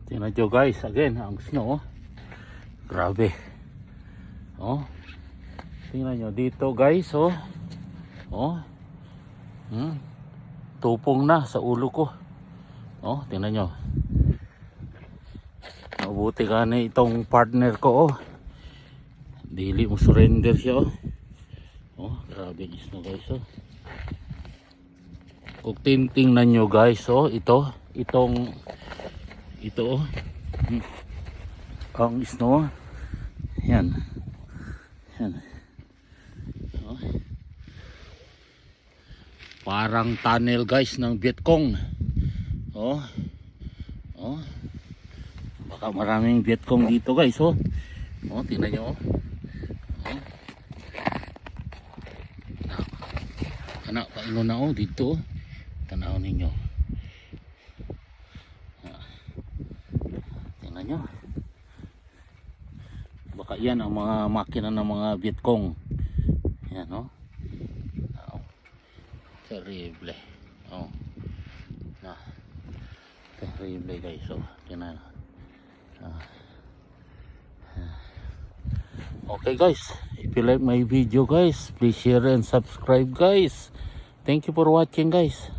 Tingnan nyo guys, again, ang snow. Grabe. Oh. Tingnan nyo dito guys, oh. Oh. Tupong na sa ulo ko. Oh, tingnan nyo. Mabuti ka na itong partner ko, oh. Dili mo surrender siya, oh. Oh, grabe yung snow guys, oh. Kung tingnan nyo guys, oh, ito, oh. Ang snow. Yan. Yan. Oh. Parang tunnel guys ng Vietcong. Oh. Oh. Baka maraming Vietcong dito guys, oh. Oh, tingnan nyo, oh. Oh. Anak, paano na, oh, dito, oh. Tanaw ninyo. Tingnan nyo. Baka yan ang mga makina ng mga Vietcong. Yan, oh. Oh. Terrible. Oh. Ah. Terrible guys, oh. Tingnan. Okay guys, if you like my video guys, please share and subscribe guys. Thank you for watching guys.